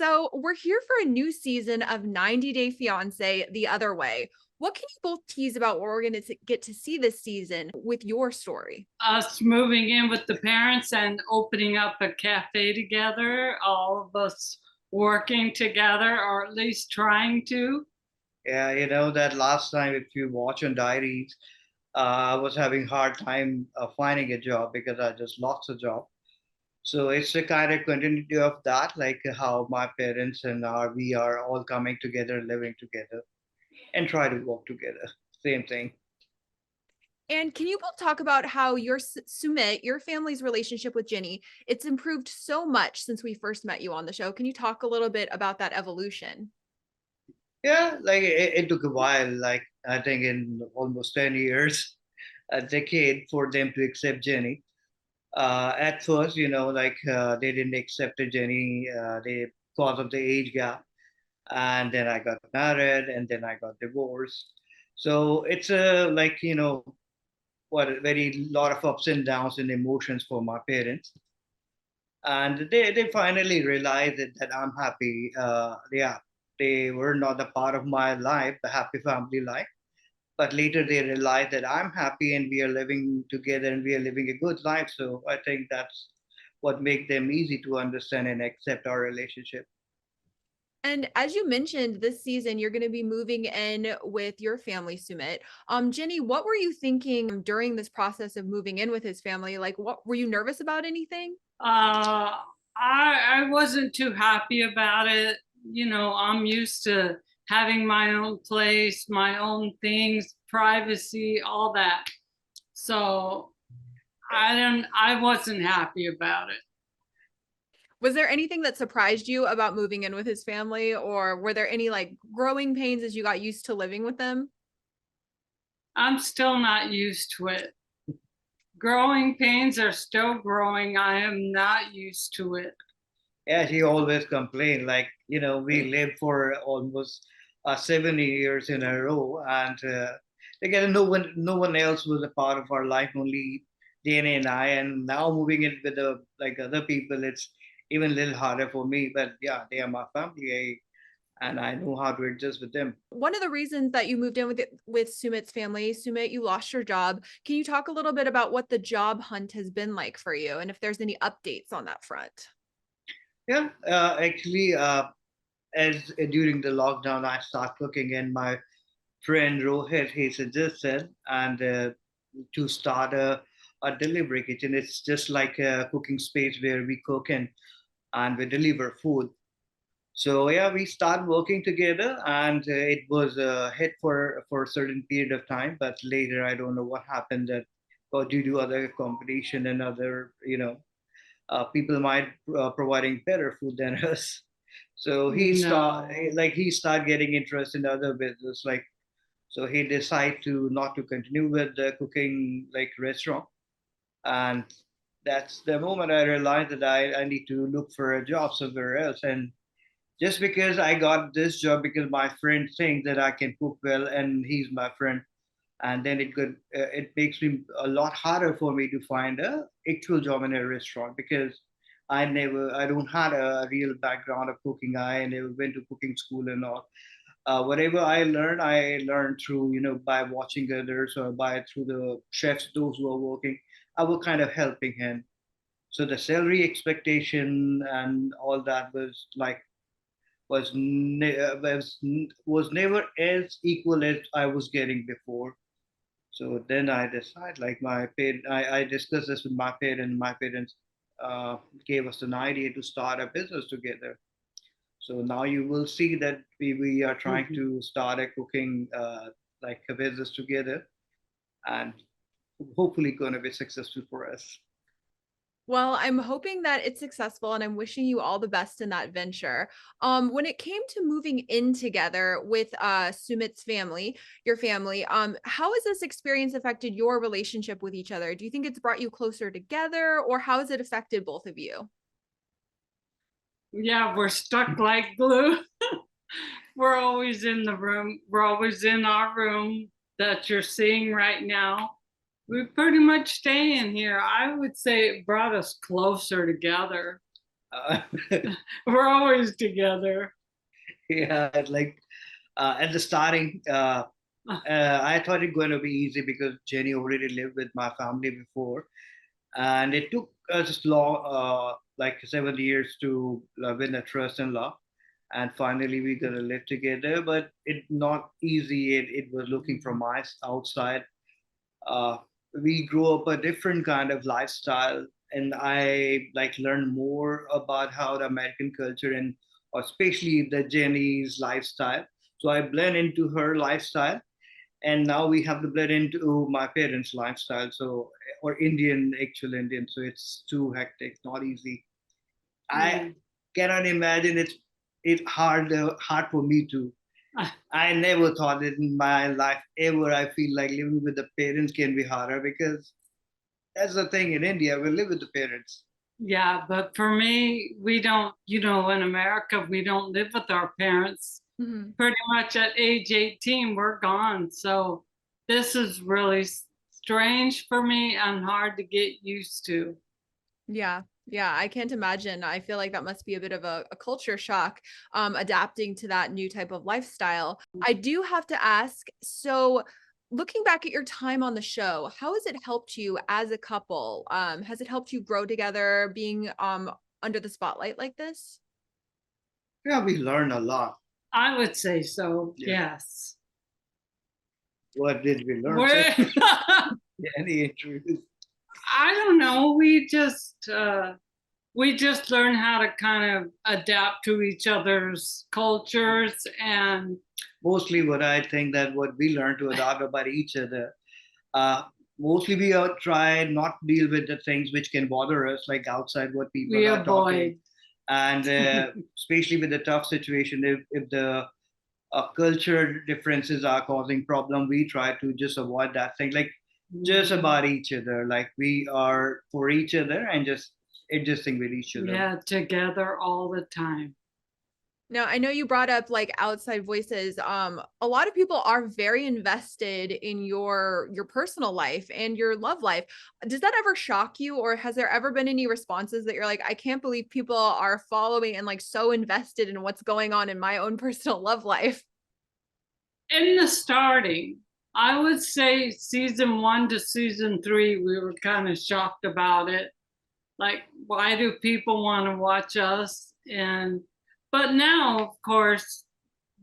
So, we're here for a new season of 90 Day Fiancé the other way. What can you both tease about what we're going to get to see this season with your story? Us moving in with the parents and opening up a cafe together, all of us working together, or at least trying to. Yeah, that last time, if you watch on diaries, I was having hard time finding a job because I just lost a job. So it's a kind of continuity of that, like how my parents and we are all coming together, living together, and try to work together. Same thing. And can you both talk about how Sumit, your family's relationship with Jenny, it's improved so much since we first met you on the show. Can you talk a little bit about that evolution? Yeah, like it took a while, like I think in almost 10 years, a decade for them to accept Jenny. At first, they didn't accept Jenny, they because of the age gap, and then I got married, and then I got divorced. So it's a like what a very lot of ups and downs and emotions for my parents, and they finally realized that I'm happy. Yeah, they were not a part of my life, the happy family life. But later they realized that I'm happy and we are living together and we are living a good life. So I think that's what makes them easy to understand and accept our relationship. And as you mentioned, this season you're going to be moving in with your family, Sumit. Jenny, what were you thinking during this process of moving in with his family? Like, what were you nervous about anything? Uh, I wasn't too happy about it. I'm used to having my own place, my own things, privacy, all that. So I wasn't happy about it. Was there anything that surprised you about moving in with his family, or were there any like growing pains as you got used to living with them? I'm still not used to it. Growing pains are still growing. I am not used to it. Yeah, she always complained, like, we lived for almost 70 years in a row, and again, no one else was a part of our life, only DNA and I. And now moving in with the like other people, it's even a little harder for me. But yeah, they are my family, and I know how to adjust with them. One of the reasons that you moved in with Sumit's family, Sumit, you lost your job. Can you talk a little bit about what the job hunt has been like for you, and if there's any updates on that front? Yeah, actually, as during the lockdown, I start cooking, and my friend Rohit, he suggested and to start a delivery kitchen. It's just like a cooking space where we cook and we deliver food. So yeah, we start working together, and it was a hit for a certain period of time. But later, I don't know what happened that, or due to other competition and other, people might providing better food than us. So No. he start getting interest in other business, like so he decided to not to continue with the cooking like restaurant, and that's the moment I realized that I need to look for a job somewhere else. And just because I got this job because my friend thinks that I can cook well and he's my friend, and then it makes me a lot harder for me to find a actual job in a restaurant because I don't had a real background of cooking. I never went to cooking school and all. Whatever I learned through by watching others or by through the chefs, those who are working. I was kind of helping him. So the salary expectation and all that was like was never as equal as I was getting before. So then I decided, like I discussed this with my parents. My parents gave us an idea to start a business together. So now you will see that we are trying Mhm. to start a cooking like a business together, and hopefully going to be successful for us. Well, I'm hoping that it's successful and I'm wishing you all the best in that venture. When it came to moving in together with Sumit's family, your family, how has this experience affected your relationship with each other? Do you think it's brought you closer together, or how has it affected both of you? Yeah, we're stuck like glue. We're always in the room. We're always in our room that you're seeing right now. We pretty much stay in here. I would say it brought us closer together. Uh, We're always together. yeah, like at the starting, I thought it going to be easy because Jenny already lived with my family before, and it took us long, like 7 years to win the trust and love, and finally we're gonna live together. But it not easy. It was looking from my outside. uh, we grew up a different kind of lifestyle, and I like learned more about how the American culture and especially the Jenny's lifestyle. So I blend into her lifestyle, and now we have to blend into my parents' lifestyle. So or Indian, actual Indian. So it's too hectic, not easy. I Mm. cannot imagine it's hard for me to. I never thought that in my life ever I feel like living with the parents can be harder because that's the thing in India, we live with the parents. Yeah, but for me, we don't, in America, we don't live with our parents. Mhm. Pretty much at age 18, we're gone. So this is really strange for me and hard to get used to. Yeah. Yeah, I can't imagine. I feel like that must be a bit of a culture shock, adapting to that new type of lifestyle. I do have to ask, so looking back at your time on the show, how has it helped you as a couple? Has it helped you grow together being under the spotlight like this? Yeah, we learn a lot. I would say so, Yeah. yes. What did we learn? So, We're, any interviews? I don't know. We just learn how to kind of adapt to each other's cultures and Mostly what I think that what we learn to adopt about each other. Uh, Mostly we try not deal with the things which can bother us, like outside what people we are talking, avoid. and especially with the tough situation, if the culture differences are causing problem, we try to just avoid that thing, like just about each other, like we are for each other and just adjusting with each other. Yeah, together all the time. Now, I know you brought up like outside voices. A lot of people are very invested in your personal life and your love life. Does that ever shock you, or has there ever been any responses that you're like, I can't believe people are following and like so invested in what's going on in my own personal love life? In the starting, I would say season 1 to season 3, we were kind of shocked about it. Like, why do people want to watch us? But now, of course,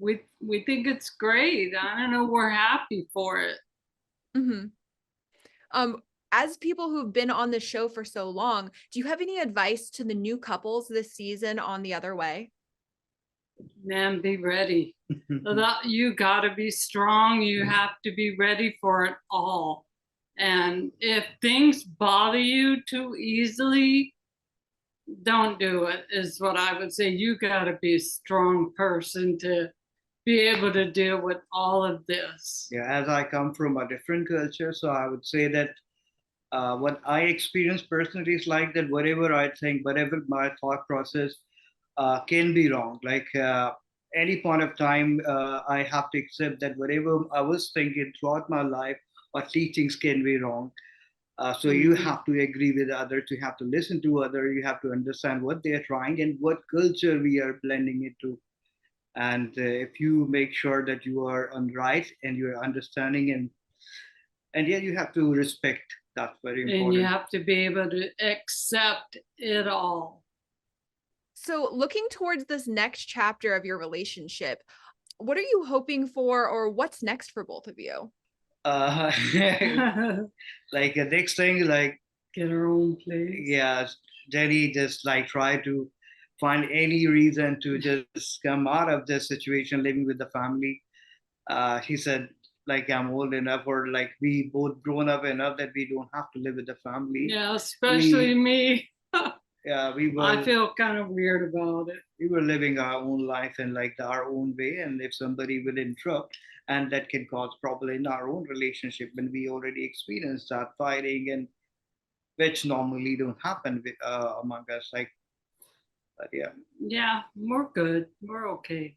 we think it's great. I don't know, we're happy for it. Hmm. Um, as people who've been on the show for so long, do you have any advice to the new couples this season on the other way? Man, be ready. You got to be strong. You have to be ready for it all. And if things bother you too easily, don't do it, is what I would say. You got to be a strong person to be able to deal with all of this. Yeah, as I come from a different culture, so I would say that what I experience personally is like that whatever I think, whatever my thought process can be wrong. Like any point of time, I have to accept that whatever I was thinking throughout my life or teachings can be wrong. So you Mhm. have to agree with others, you have to listen to others, you have to understand what they are trying and what culture we are blending into. And if you make sure that you are on right and you're understanding and yeah, you have to respect. That's very And you important. have to be able to accept it all. So, looking towards this next chapter of your relationship, what are you hoping for, or what's next for both of you? Uh, like the next thing, like Get our own place. yeah, Jenny just like try to find any reason to just come out of this situation, living with the family. He said, like I'm old enough, or like we both grown up enough that we don't have to live with the family. Yeah, especially We me. yeah, I feel kind of weird about it. we were living our own life in like our own way, and if somebody will interrupt, and that can cause problem in our own relationship when we already experienced that fighting, and which normally don't happen with, among us, like but yeah. Yeah, we're good. We're okay.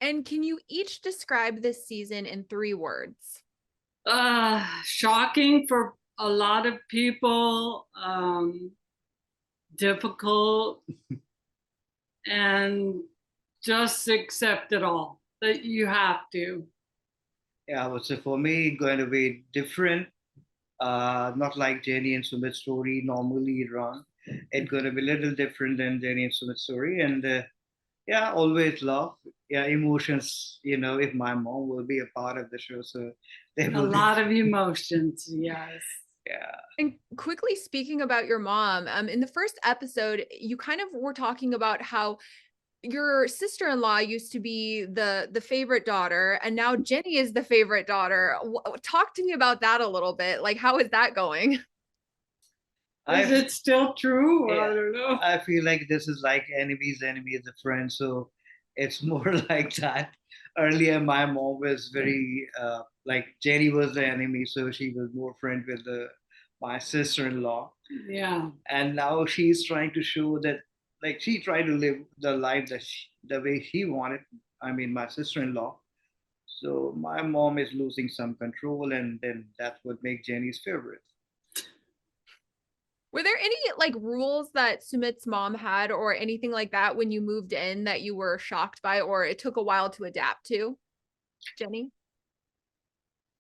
And can you each describe this season in 3 words? Shocking for a lot of people. difficult, and just accept it all that you have to. Yeah, I would say for me, going to be different. Not like Jenny and Sumit's story normally run. It's going to be a little different than Jenny and Sumit's story. And yeah, always love. Yeah, emotions. If my mom will be a part of the show, so there A will be. lot of emotions, yes. Yeah. And quickly speaking about your mom, in the first episode, you kind of were talking about how your sister-in-law used to be the favorite daughter, and now Jenny is the favorite daughter. Talk to me about that a little bit. Like, how is that going? Is I it still true? I Yeah, don't know. I feel like this is like enemy's enemy is a friend, so it's more like that. Earlier, my mom was very like Jenny was the enemy, so she was more friend with my sister-in-law, Yeah. and now she's trying to show that like she tried to live the life the way she wanted. I mean, my sister-in-law. So my mom is losing some control, and then that's what makes Jenny's favorite. Were there any like rules that Sumit's mom had or anything like that when you moved in that you were shocked by or it took a while to adapt to, Jenny?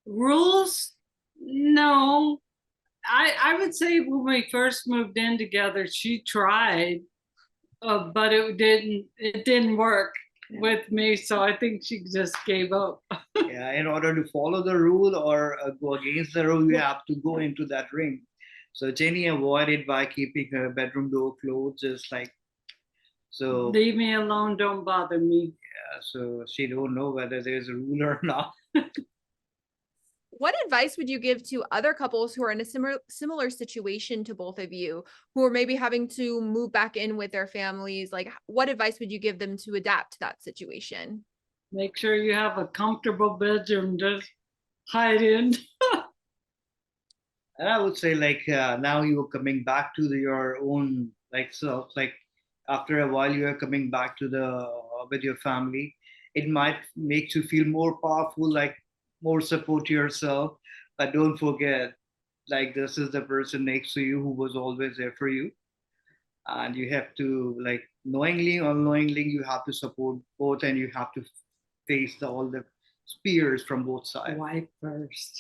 Rules? No. I would say when we first moved in together, she tried, but it didn't work with me. So I think she just gave up. Yeah, in order to follow the rule or go against the rule, you have to go into that ring. So Jenny avoided by keeping her bedroom door closed, just like so. Leave me alone, don't bother me. So she don't know whether there's a rule or not. What advice would you give to other couples who are in a similar situation to both of you, who are maybe having to move back in with their families? Like, what advice would you give them to adapt to that situation? Make sure you have a comfortable bedroom to hide in. And I would say like now you are coming back to your own like self. Like after a while, you are coming back to the with your family. It might make you feel more powerful, like more support to yourself. But don't forget, like this is the person next to you who was always there for you, and you have to like knowingly or unknowingly you have to support both, and you have to face all the spears from both sides. Wife first.